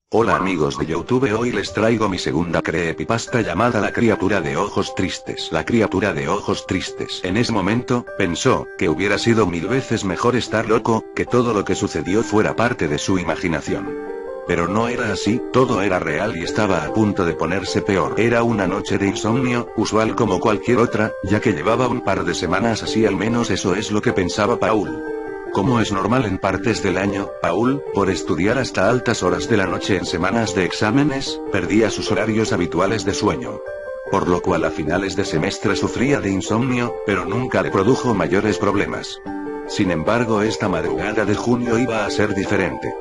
Hola amigos de YouTube, hoy les traigo mi segunda creepypasta llamada La criatura de ojos tristes. La criatura de ojos tristes. En ese momento, pensó, que hubiera sido 1000 veces mejor estar loco, que todo lo que sucedió fuera parte de su imaginación. Pero no era así, todo era real y estaba a punto de ponerse peor. Era una noche de insomnio, usual como cualquier otra, ya que llevaba un par de semanas así, al menos eso es lo que pensaba Paul. Como es normal en partes del año, Paul, por estudiar hasta altas horas de la noche en semanas de exámenes, perdía sus horarios habituales de sueño. Por lo cual a finales de semestre sufría de insomnio, pero nunca le produjo mayores problemas. Sin embargo, esta madrugada de junio iba a ser diferente.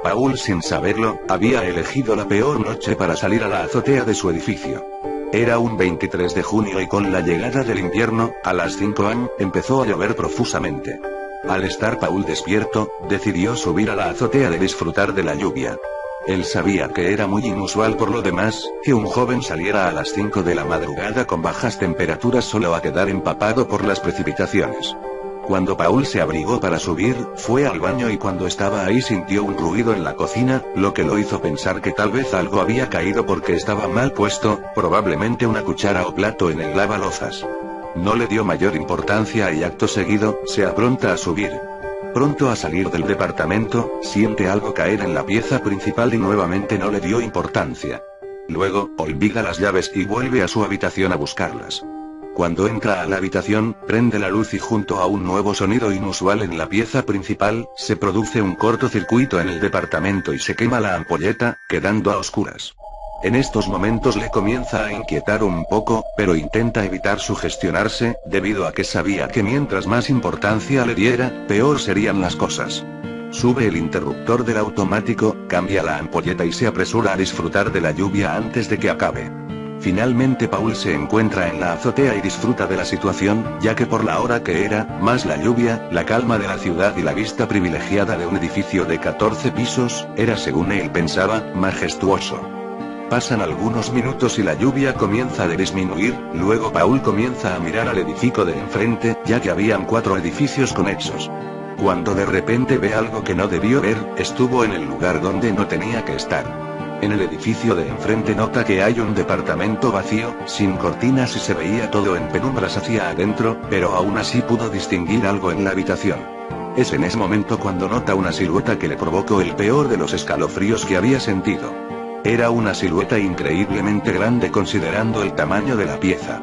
Paul, sin saberlo, había elegido la peor noche para salir a la azotea de su edificio. Era un 23 de junio y con la llegada del invierno, a las 5 am, empezó a llover profusamente. Al estar Paul despierto, decidió subir a la azotea de disfrutar de la lluvia. Él sabía que era muy inusual por lo demás, que un joven saliera a las 5 de la madrugada con bajas temperaturas solo a quedar empapado por las precipitaciones. Cuando Paul se abrigó para subir, fue al baño y cuando estaba ahí sintió un ruido en la cocina, lo que lo hizo pensar que tal vez algo había caído porque estaba mal puesto, probablemente una cuchara o plato en el lavalozas. No le dio mayor importancia y acto seguido, se apronta a subir. Pronto a salir del departamento, siente algo caer en la pieza principal y nuevamente no le dio importancia. Luego, olvida las llaves y vuelve a su habitación a buscarlas. Cuando entra a la habitación, prende la luz y junto a un nuevo sonido inusual en la pieza principal, se produce un cortocircuito en el departamento y se quema la ampolleta, quedando a oscuras. En estos momentos le comienza a inquietar un poco, pero intenta evitar sugestionarse, debido a que sabía que mientras más importancia le diera, peor serían las cosas. Sube el interruptor del automático, cambia la ampolleta y se apresura a disfrutar de la lluvia antes de que acabe. Finalmente Paul se encuentra en la azotea y disfruta de la situación, ya que por la hora que era, más la lluvia, la calma de la ciudad y la vista privilegiada de un edificio de 14 pisos, era según él pensaba, majestuoso. Pasan algunos minutos y la lluvia comienza a disminuir, luego Paul comienza a mirar al edificio de enfrente, ya que habían 4 edificios conexos. Cuando de repente ve algo que no debió ver, estuvo en el lugar donde no tenía que estar. En el edificio de enfrente nota que hay un departamento vacío, sin cortinas y se veía todo en penumbras hacia adentro, pero aún así pudo distinguir algo en la habitación. Es en ese momento cuando nota una silueta que le provocó el peor de los escalofríos que había sentido. Era una silueta increíblemente grande considerando el tamaño de la pieza.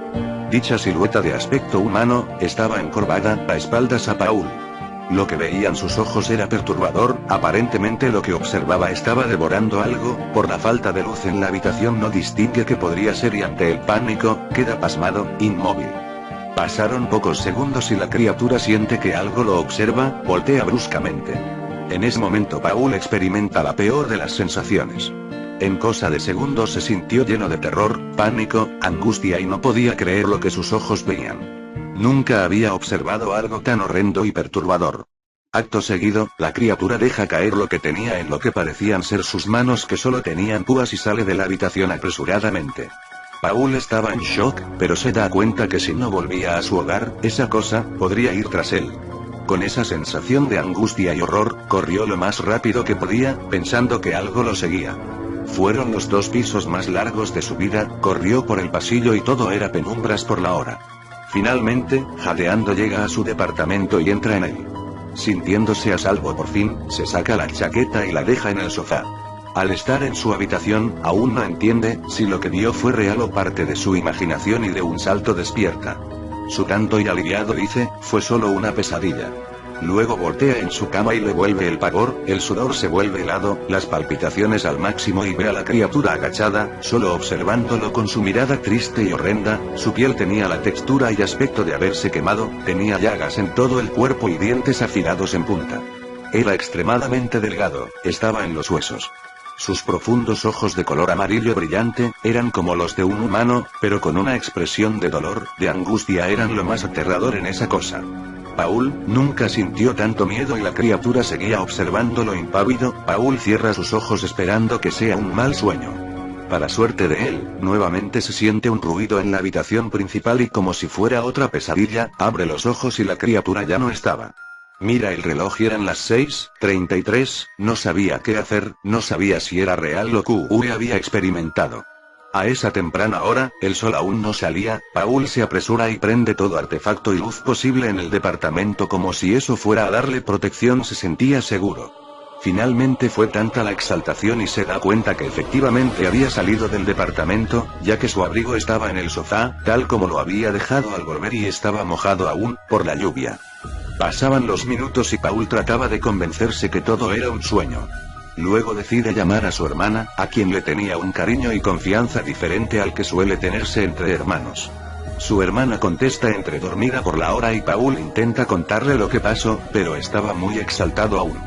Dicha silueta de aspecto humano, estaba encorvada, a espaldas a Paul. Lo que veían sus ojos era perturbador, aparentemente lo que observaba estaba devorando algo, por la falta de luz en la habitación no distingue qué podría ser y ante el pánico, queda pasmado, inmóvil. Pasaron pocos segundos y la criatura siente que algo lo observa, voltea bruscamente. En ese momento Paul experimenta la peor de las sensaciones. En cosa de segundos se sintió lleno de terror, pánico, angustia y no podía creer lo que sus ojos veían. Nunca había observado algo tan horrendo y perturbador. Acto seguido, la criatura deja caer lo que tenía en lo que parecían ser sus manos que solo tenían púas y sale de la habitación apresuradamente. Paul estaba en shock, pero se da cuenta que si no volvía a su hogar, esa cosa podría ir tras él. Con esa sensación de angustia y horror, corrió lo más rápido que podía, pensando que algo lo seguía. Fueron los 2 pisos más largos de su vida, corrió por el pasillo y todo era penumbras por la hora. Finalmente, jadeando llega a su departamento y entra en él. Sintiéndose a salvo por fin, se saca la chaqueta y la deja en el sofá. Al estar en su habitación, aún no entiende si lo que vio fue real o parte de su imaginación y de un salto despierta. Sudando y aliviado dice, fue solo una pesadilla. Luego voltea en su cama y le vuelve el pavor, el sudor se vuelve helado, las palpitaciones al máximo y ve a la criatura agachada, solo observándolo con su mirada triste y horrenda. Su piel tenía la textura y aspecto de haberse quemado, tenía llagas en todo el cuerpo y dientes afilados en punta. Era extremadamente delgado, estaba en los huesos. Sus profundos ojos de color amarillo brillante, eran como los de un humano, pero con una expresión de dolor, de angustia eran lo más aterrador en esa cosa. Paul nunca sintió tanto miedo y la criatura seguía observándolo impávido. Paul cierra sus ojos esperando que sea un mal sueño. Para suerte de él, nuevamente se siente un ruido en la habitación principal y como si fuera otra pesadilla, abre los ojos y la criatura ya no estaba. Mira el reloj y eran las 6:33, no sabía qué hacer, no sabía si era real lo que había experimentado. A esa temprana hora, el sol aún no salía, Paul se apresura y prende todo artefacto y luz posible en el departamento como si eso fuera a darle protección, se sentía seguro. Finalmente fue tanta la exaltación y se da cuenta que efectivamente había salido del departamento, ya que su abrigo estaba en el sofá, tal como lo había dejado al volver y estaba mojado aún, por la lluvia. Pasaban los minutos y Paul trataba de convencerse que todo era un sueño. Luego decide llamar a su hermana, a quien le tenía un cariño y confianza diferente al que suele tenerse entre hermanos. Su hermana contesta entre dormida por la hora y Paul intenta contarle lo que pasó, pero estaba muy exaltado aún.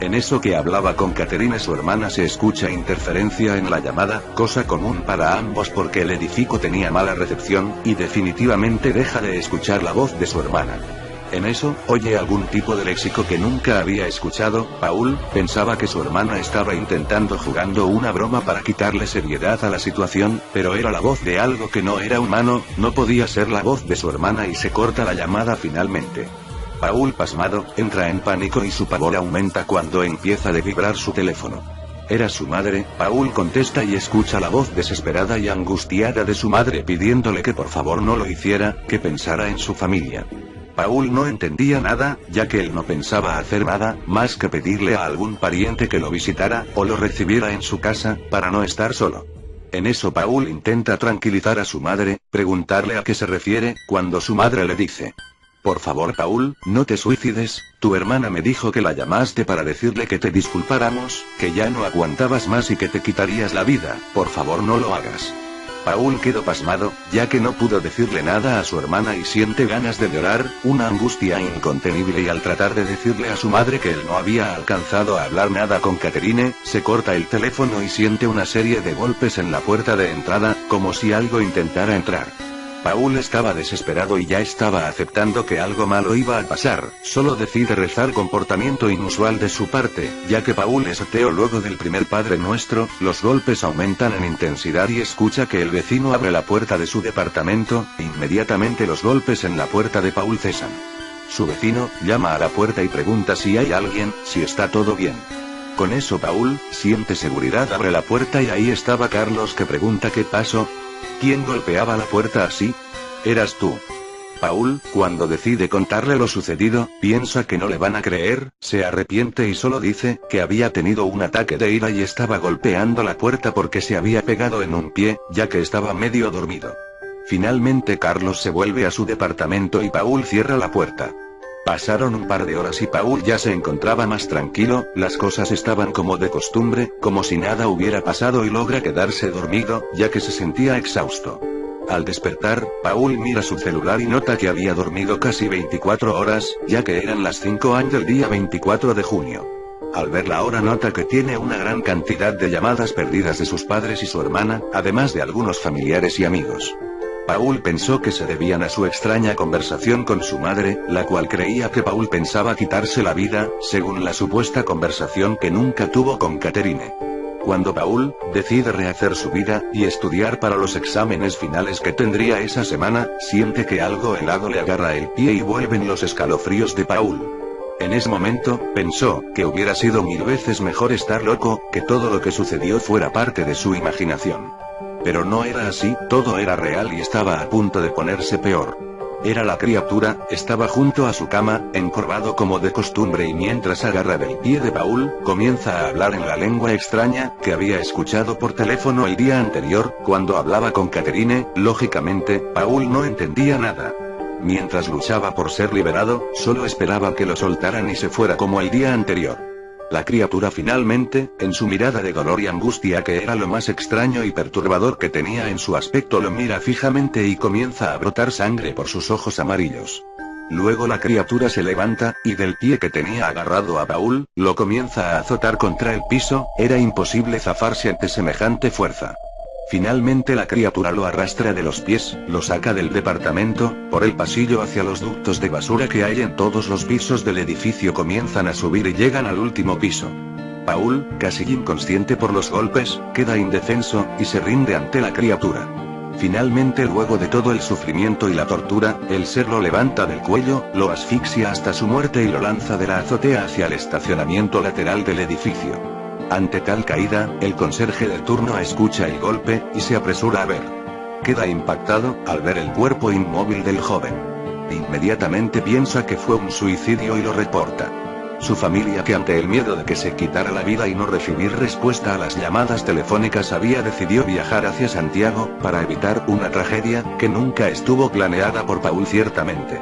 En eso que hablaba con Catherine su hermana se escucha interferencia en la llamada, cosa común para ambos porque el edificio tenía mala recepción, y definitivamente deja de escuchar la voz de su hermana. En eso, oye algún tipo de léxico que nunca había escuchado. Paul pensaba que su hermana estaba jugando una broma para quitarle seriedad a la situación, pero era la voz de algo que no era humano, no podía ser la voz de su hermana y se corta la llamada finalmente. Paul, pasmado, entra en pánico y su pavor aumenta cuando empieza a vibrar su teléfono. Era su madre. Paul contesta y escucha la voz desesperada y angustiada de su madre pidiéndole que por favor no lo hiciera, que pensara en su familia. Paul no entendía nada, ya que él no pensaba hacer nada, más que pedirle a algún pariente que lo visitara, o lo recibiera en su casa, para no estar solo. En eso Paul intenta tranquilizar a su madre, preguntarle a qué se refiere, cuando su madre le dice: por favor Paul, no te suicides, tu hermana me dijo que la llamaste para decirle que te disculpáramos, que ya no aguantabas más y que te quitarías la vida, por favor no lo hagas. Paul quedó pasmado, ya que no pudo decirle nada a su hermana y siente ganas de llorar, una angustia incontenible y al tratar de decirle a su madre que él no había alcanzado a hablar nada con Catherine, se corta el teléfono y siente una serie de golpes en la puerta de entrada, como si algo intentara entrar. Paul estaba desesperado y ya estaba aceptando que algo malo iba a pasar, solo decide rezar comportamiento inusual de su parte, ya que Paul es ateo luego del primer Padre Nuestro, los golpes aumentan en intensidad y escucha que el vecino abre la puerta de su departamento, inmediatamente los golpes en la puerta de Paul cesan. Su vecino llama a la puerta y pregunta si hay alguien, si está todo bien. Con eso Paul siente seguridad, abre la puerta y ahí estaba Carlos que pregunta qué pasó. ¿Quién golpeaba la puerta así? Eras tú. Paul, cuando decide contarle lo sucedido, piensa que no le van a creer, se arrepiente y solo dice que había tenido un ataque de ira y estaba golpeando la puerta porque se había pegado en un pie, ya que estaba medio dormido. Finalmente Carlos se vuelve a su departamento y Paul cierra la puerta. Pasaron un par de horas y Paul ya se encontraba más tranquilo, las cosas estaban como de costumbre, como si nada hubiera pasado y logra quedarse dormido, ya que se sentía exhausto. Al despertar, Paul mira su celular y nota que había dormido casi 24 horas, ya que eran las 5 AM del día 24 de junio. Al ver la hora nota que tiene una gran cantidad de llamadas perdidas de sus padres y su hermana, además de algunos familiares y amigos. Paul pensó que se debían a su extraña conversación con su madre, la cual creía que Paul pensaba quitarse la vida, según la supuesta conversación que nunca tuvo con Catherine. Cuando Paul decide rehacer su vida y estudiar para los exámenes finales que tendría esa semana, siente que algo helado le agarra el pie y vuelven los escalofríos de Paul. En ese momento, pensó que hubiera sido 1000 veces mejor estar loco, que todo lo que sucedió fuera parte de su imaginación. Pero no era así, todo era real y estaba a punto de ponerse peor. Era la criatura, estaba junto a su cama, encorvado como de costumbre y mientras agarra del pie de Paul, comienza a hablar en la lengua extraña, que había escuchado por teléfono el día anterior, cuando hablaba con Catherine. Lógicamente, Paul no entendía nada. Mientras luchaba por ser liberado, solo esperaba que lo soltaran y se fuera como el día anterior. La criatura finalmente, en su mirada de dolor y angustia que era lo más extraño y perturbador que tenía en su aspecto, lo mira fijamente y comienza a brotar sangre por sus ojos amarillos. Luego la criatura se levanta, y del pie que tenía agarrado a Paul, lo comienza a azotar contra el piso, era imposible zafarse ante semejante fuerza. Finalmente la criatura lo arrastra de los pies, lo saca del departamento, por el pasillo hacia los ductos de basura que hay en todos los pisos del edificio, comienzan a subir y llegan al último piso. Paul, casi inconsciente por los golpes, queda indefenso, y se rinde ante la criatura. Finalmente, luego de todo el sufrimiento y la tortura, el ser lo levanta del cuello, lo asfixia hasta su muerte y lo lanza de la azotea hacia el estacionamiento lateral del edificio. Ante tal caída, el conserje de turno escucha el golpe, y se apresura a ver. Queda impactado, al ver el cuerpo inmóvil del joven. Inmediatamente piensa que fue un suicidio y lo reporta. Su familia, que ante el miedo de que se quitara la vida y no recibir respuesta a las llamadas telefónicas, decidió viajar hacia Santiago, para evitar una tragedia, que nunca estuvo planeada por Paul ciertamente.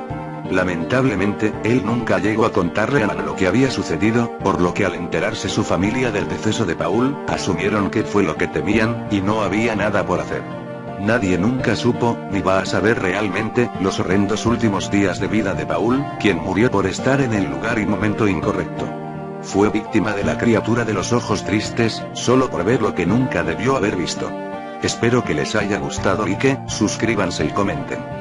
Lamentablemente, él nunca llegó a contarle a Ana lo que había sucedido, por lo que al enterarse su familia del deceso de Paul, asumieron que fue lo que temían, y no había nada por hacer. Nadie nunca supo, ni va a saber realmente, los horrendos últimos días de vida de Paul, quien murió por estar en el lugar y momento incorrecto. Fue víctima de la criatura de los ojos tristes, solo por ver lo que nunca debió haber visto. Espero que les haya gustado y que, suscríbanse y comenten.